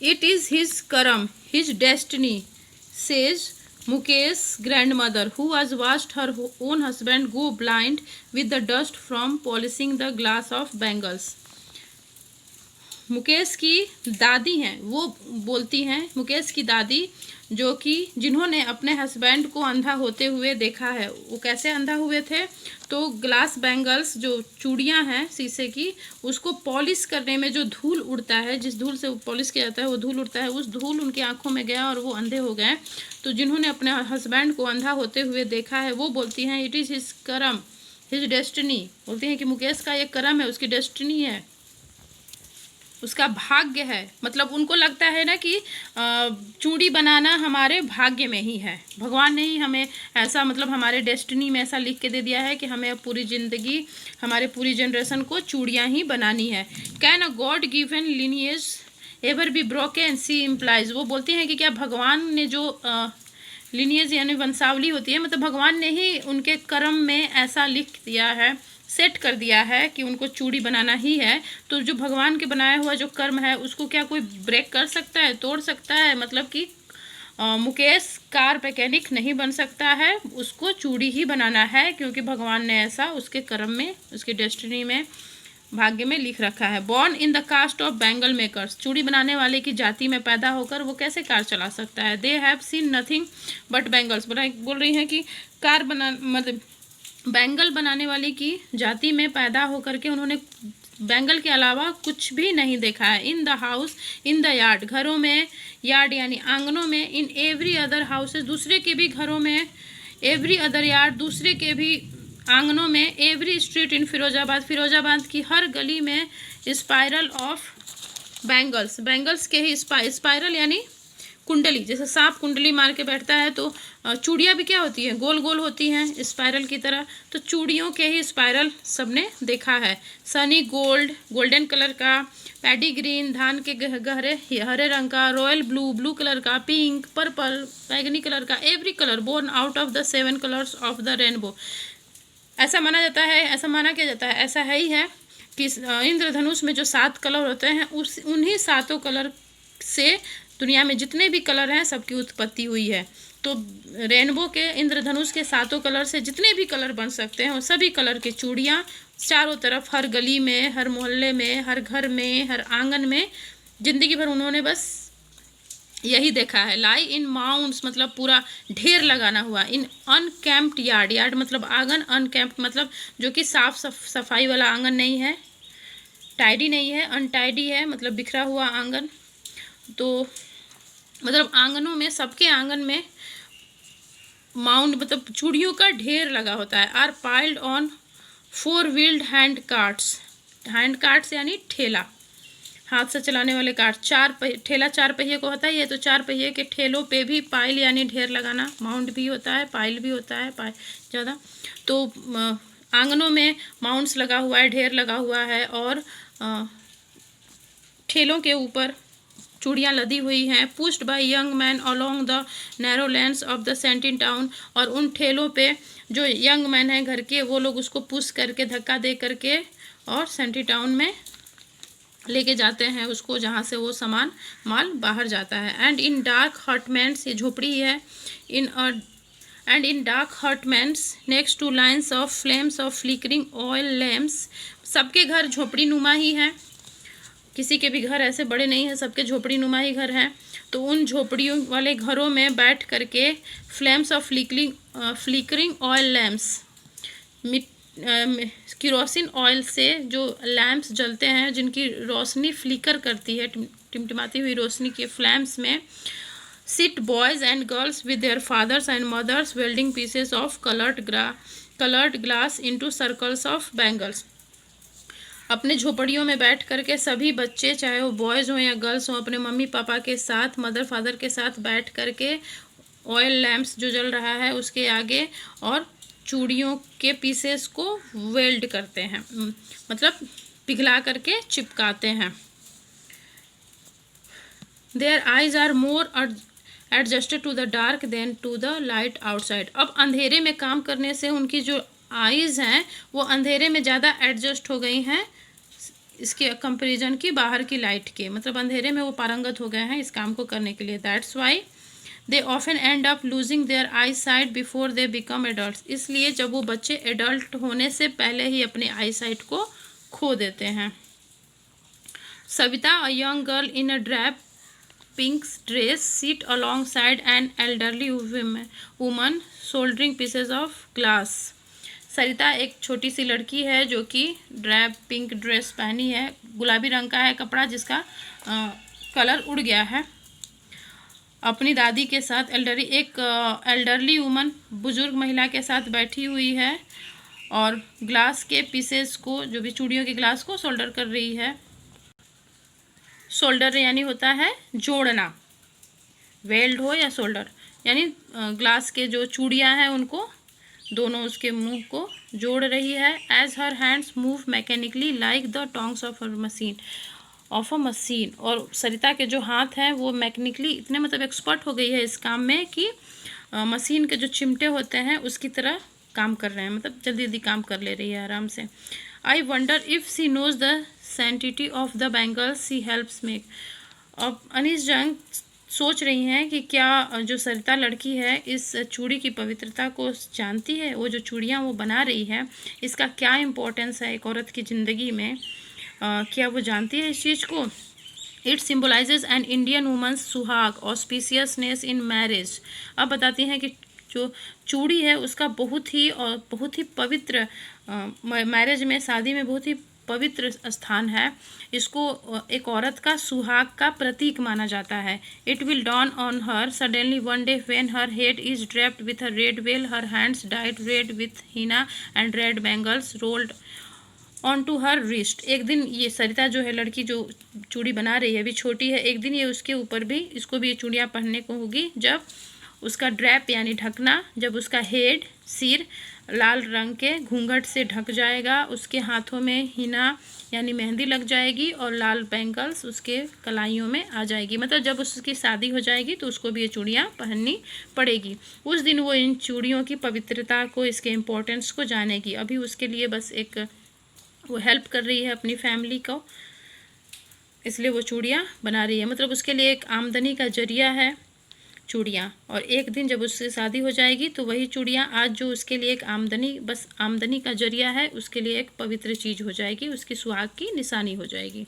It is his करम, his destiny, says Mukesh's grandmother, who has watched her own husband go blind with the dust from polishing the glass of bangles. Mukesh की दादी हैं, वो बोलती हैं, मुकेश की दादी जो कि जिन्होंने अपने हस्बैंड को अंधा होते हुए देखा है। वो कैसे अंधा हुए थे? तो ग्लास बैंगल्स जो चूड़ियां हैं शीशे की, उसको पॉलिश करने में जो धूल उड़ता है, जिस धूल से पॉलिश किया जाता है वो धूल उड़ता है, उस धूल उनकी आंखों में गया और वो अंधे हो गए। तो जिन्होंने अपने हस्बैंड को अंधा होते हुए देखा है वो बोलती हैं इट इज़ हिज करम, हिज डेस्टिनी। बोलती हैं कि मुकेश का ये करम है, उसकी डेस्टिनी है, उसका भाग्य है। मतलब उनको लगता है ना कि चूड़ी बनाना हमारे भाग्य में ही है, भगवान ने ही हमें ऐसा, मतलब हमारे डेस्टिनी में ऐसा लिख के दे दिया है कि हमें अब पूरी ज़िंदगी, हमारे पूरी जनरेशन को चूड़ियाँ ही बनानी है। Can a god given lineage ever be broken, see implies. वो बोलती हैं कि क्या भगवान ने जो लिनिएज यानी वंशावली होती है, मतलब भगवान ने ही उनके कर्म में ऐसा लिख दिया है, सेट कर दिया है कि उनको चूड़ी बनाना ही है। तो जो भगवान के बनाया हुआ जो कर्म है उसको क्या कोई ब्रेक कर सकता है, तोड़ सकता है? मतलब कि मुकेश कार मैकेनिक नहीं बन सकता है, उसको चूड़ी ही बनाना है, क्योंकि भगवान ने ऐसा उसके कर्म में, उसके डेस्टिनी में, भाग्य में लिख रखा है। Born in the caste of bangle makers, चूड़ी बनाने वाले की जाति में पैदा होकर वो कैसे कार चला सकता है? They have seen nothing but bangles. बोल रही हैं कि कार बना, मतलब बैंगल बनाने वाले की जाति में पैदा होकर के उन्होंने बैंगल के अलावा कुछ भी नहीं देखा है। In the house, in the yard, घरों में, यार्ड यानी आंगनों में, इन एवरी अदर हाउसेस, दूसरे के भी घरों में, एवरी अदर यार्ड, दूसरे के भी आंगनों में, every street in Firozabad, Firozabad की हर गली में, स्पाइरल ऑफ बैंगल्स, बैंगल्स के ही स्पाइरल यानी कुंडली, जैसे सांप कुंडली मार के बैठता है तो चूड़ियाँ भी क्या होती हैं, गोल गोल होती हैं स्पाइरल की तरह। तो चूड़ियों के ही स्पाइरल सबने देखा है। सनी गोल्ड, गोल्डन कलर का, पैडी ग्रीन, धान के गहरे हरे रंग का, रॉयल ब्लू, ब्लू कलर का, पिंक, पर्पल, बैगनी कलर का, every colour born out of the 7 colours of the rainbow. ऐसा माना जाता है, ऐसा माना क्या जाता है, ऐसा है ही है कि इंद्रधनुष में जो 7 कलर होते हैं उस उन्हीं 7 कलर से दुनिया में जितने भी कलर हैं सबकी उत्पत्ति हुई है। तो रेनबो के, इंद्रधनुष के 7 कलर से जितने भी कलर बन सकते हैं वो सभी कलर की चूड़ियाँ चारों तरफ, हर गली में, हर मोहल्ले में, हर घर में, हर आंगन में, जिंदगी भर उन्होंने बस यही देखा है। लाई इन माउंट्स मतलब पूरा ढेर लगाना हुआ। इन अनकैम्प्ड यार्ड, यार्ड मतलब आंगन, अनकैम्प्ड मतलब जो कि साफ सफाई वाला आंगन नहीं है, टाइडी नहीं है, अनटाइडी है, मतलब बिखरा हुआ आंगन। तो मतलब आंगनों में, सबके आंगन में माउंट मतलब चूड़ियों का ढेर लगा होता है। Are piled on 4 wheeled hand carts, hand carts यानी ठेला, हाथ से चलाने वाले कार्ट। ठेला 4 पहिए को होता है, ये तो 4 पहिए के ठेलों पे भी पाइल यानी ढेर लगाना, माउंट भी होता है, पाइल भी होता है, ज़्यादा। तो आंगनों में माउंट्स लगा हुआ है, ढेर लगा हुआ है, और ठेलों के ऊपर चूड़ियाँ लदी हुई हैं। Pushed by young man along the narrow lanes of the stinking town, और उन ठेलों पे जो यंग मैन हैं घर के, वो लोग उसको पुश करके, धक्का दे करके और सेंटी टाउन में लेके जाते हैं उसको, जहाँ से वो सामान माल बाहर जाता है। एंड इन डार्क हटमेंट्स, ये झोपड़ी है, and in dark hutments next two lines of flames of flickering oil lamps. सबके घर झोपड़ी नुमा ही हैं, किसी के भी घर ऐसे बड़े नहीं हैं, सबके झोपड़ी नुमा ही घर हैं। तो उन झोपड़ियों वाले घरों में बैठ करके flames of flickering oil lamps, kerosene oil से जो लैम्प्स जलते हैं, जिनकी रोशनी फ्लिकर करती है, टिमटिमाती हुई रोशनी के फ्लैम्स में, sit boys and girls with their fathers and mothers welding pieces of coloured glass into circles of bangles. अपने झोपड़ियों में बैठ करके सभी बच्चे, चाहे वो बॉयज़ हों या गर्ल्स हों, अपने मम्मी पापा के साथ, मदर फादर के साथ बैठ करके ऑयल लैम्प्स जो जल रहा है उसके आगे और चूड़ियों के पीसेस को वेल्ड करते हैं, मतलब पिघला करके चिपकाते हैं। Their eyes are more adjusted to the dark than to the light outside. अब अंधेरे में काम करने से उनकी जो आइज़ हैं वो अंधेरे में ज़्यादा एडजस्ट हो गई हैं इसके कंपैरिजन की बाहर की लाइट के, मतलब अंधेरे में वो पारंगत हो गए हैं इस काम को करने के लिए। That's why they often end up losing their eye sight before they become adult. इसलिए जब वो बच्चे एडल्ट होने से पहले ही अपनी आई साइट को खो देते हैं। Savita, a young girl in a drab pink dress, sits alongside an elderly woman soldering pieces of glass. Sarita एक छोटी सी लड़की है जो कि ड्रैप पिंक ड्रेस पहनी है, गुलाबी रंग का है कपड़ा जिसका कलर उड़ गया है। अपनी दादी के साथ एल्डरली वुमन बुजुर्ग महिला के साथ बैठी हुई है और ग्लास के पीसेस को, जो भी चूड़ियों के ग्लास को सोल्डर कर रही है। सोल्डर यानी होता है जोड़ना, वेल्ड हो या सोल्डर, यानी ग्लास के जो चूड़ियां हैं उनको दोनों उसके मुंह को जोड़ रही है। As her hands move mechanically like the tongs of a machine. और सरिता के जो हाथ हैं वो मैकेनिकली इतने मतलब एक्सपर्ट हो गई है इस काम में कि मशीन के जो चिमटे होते हैं उसकी तरह काम कर रहे हैं, मतलब जल्दी जल्दी काम कर ले रही है आराम से। I wonder if she knows the sanctity of the bangles she helps make. अब अनीस जंग सोच रही हैं कि क्या जो सरिता लड़की है इस चूड़ी की पवित्रता को जानती है। वो जो चूड़ियाँ वो बना रही है इसका क्या इम्पोर्टेंस है एक औरत की ज़िंदगी में, क्या वो जानती है इस चीज़ को। It symbolises an Indian woman's suhaag auspiciousness in marriage. अब बताती हैं कि जो चूड़ी है उसका बहुत ही पवित्र मैरिज में, शादी में बहुत ही पवित्र स्थान है। इसको एक औरत का सुहाग का प्रतीक माना जाता है। It will dawn on her suddenly one day when her head is draped with a red veil, her hands dyed red with henna and red bangles rolled on to her wrist. एक दिन ये सरिता जो है लड़की जो चूड़ी बना रही है, अभी छोटी है, एक दिन ये उसके ऊपर भी, इसको भी ये चूड़ियाँ पहनने को होगी जब उसका ड्रैप यानी ढकना, जब उसका हेड सिर लाल रंग के घूंघट से ढक जाएगा, उसके हाथों में हिना यानी मेहंदी लग जाएगी और लाल बैंगल्स उसके कलाइयों में आ जाएगी। मतलब जब उसकी शादी हो जाएगी तो उसको भी ये चूड़ियाँ पहननी पड़ेगी। उस दिन वो इन चूड़ियों की पवित्रता को, इसके इम्पोर्टेंस को जानेगी। अभी उसके लिए बस एक वो हेल्प कर रही है अपनी फैमिली को, इसलिए वो चूड़ियाँ बना रही है। मतलब उसके लिए एक आमदनी का जरिया है चूड़ियाँ, और एक दिन जब उससे शादी हो जाएगी तो वही चूड़ियाँ आज जो उसके लिए एक आमदनी का जरिया है, उसके लिए एक पवित्र चीज़ हो जाएगी, उसकी सुहाग की निशानी हो जाएगी।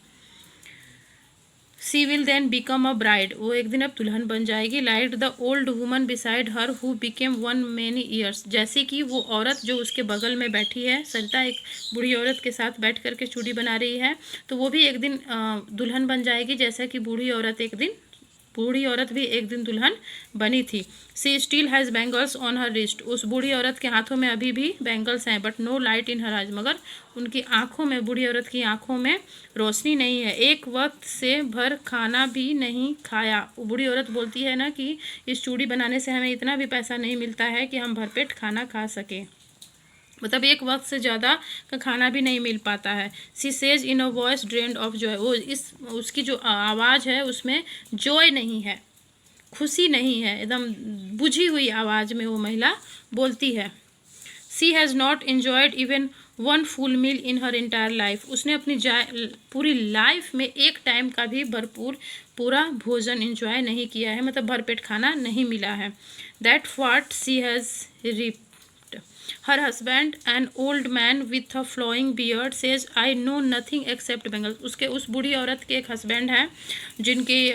She will then become a bride. वो एक दिन अब दुल्हन बन जाएगी। Like the old woman beside her who became one many years. जैसे कि वो औरत जो उसके बगल में बैठी है, सरिता एक बूढ़ी औरत के साथ बैठ करके चूड़ी बना रही है, तो वो भी एक दिन दुल्हन बन जाएगी, जैसा कि बूढ़ी औरत भी एक दिन दुल्हन बनी थी। She still has bangles on her wrist. उस बूढ़ी औरत के हाथों में अभी भी बैंगल्स हैं, but no light in her eyes. मगर उनकी आंखों में, बूढ़ी औरत की आंखों में रोशनी नहीं है। एक वक्त से भर खाना भी नहीं खाया। वो बूढ़ी औरत बोलती है ना कि इस चूड़ी बनाने से हमें इतना भी पैसा नहीं मिलता है कि हम भरपेट खाना खा सकें, मतलब एक वक्त से ज़्यादा का खाना भी नहीं मिल पाता है। She says in a voice drained of Joy. वो उसकी जो आवाज़ है उसमें जॉय नहीं है, खुशी नहीं है, एकदम बुझी हुई आवाज़ में वो महिला बोलती है। She has not enjoyed even one full meal in her entire life. उसने अपनी पूरी लाइफ में एक टाइम का भी पूरा भोजन इंजॉय नहीं किया है, मतलब भरपेट खाना नहीं मिला है। That what she has reaped. Her husband an old man with a flowing beard says I know nothing except bangles. उसके उस बूढ़ी औरत के एक हस्बैंड हैं जिनकी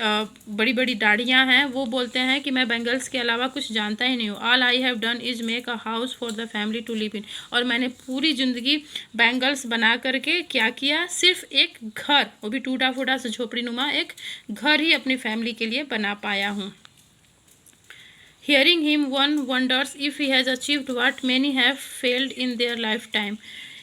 बड़ी बड़ी दाढ़ियाँ हैं, वो बोलते हैं कि मैं बैंगल्स के अलावा कुछ जानता ही नहीं हूँ। All I have done is make a house for the family to live in. और मैंने पूरी ज़िंदगी बैंगल्स बना करके क्या किया, सिर्फ एक घर, वो भी टूटा फूटा से झोपड़ी नुमा एक घर ही अपनी फैमिली के लिए बना पाया हूँ। Hearing him, one wonders if he has achieved what many have failed in their lifetime.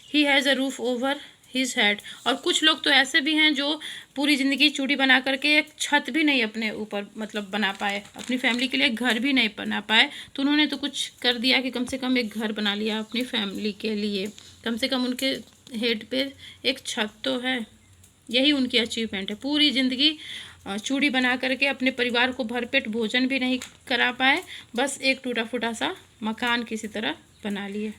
He has a roof over his head. और कुछ लोग तो ऐसे भी हैं जो पूरी ज़िंदगी चूड़ी बना करके एक छत भी नहीं अपने ऊपर मतलब बना पाए, अपनी फैमिली के लिए एक घर भी नहीं बना पाए। तो उन्होंने तो कुछ कर दिया कि कम से कम एक घर बना लिया अपनी फैमिली के लिए, कम से कम उनके हेड पे एक छत तो है। यही उनकी अचीवमेंट है। पूरी ज़िंदगी चूड़ी बना करके अपने परिवार को भरपेट भोजन भी नहीं करा पाए, बस एक टूटा फूटा सा मकान किसी तरह बना लिए।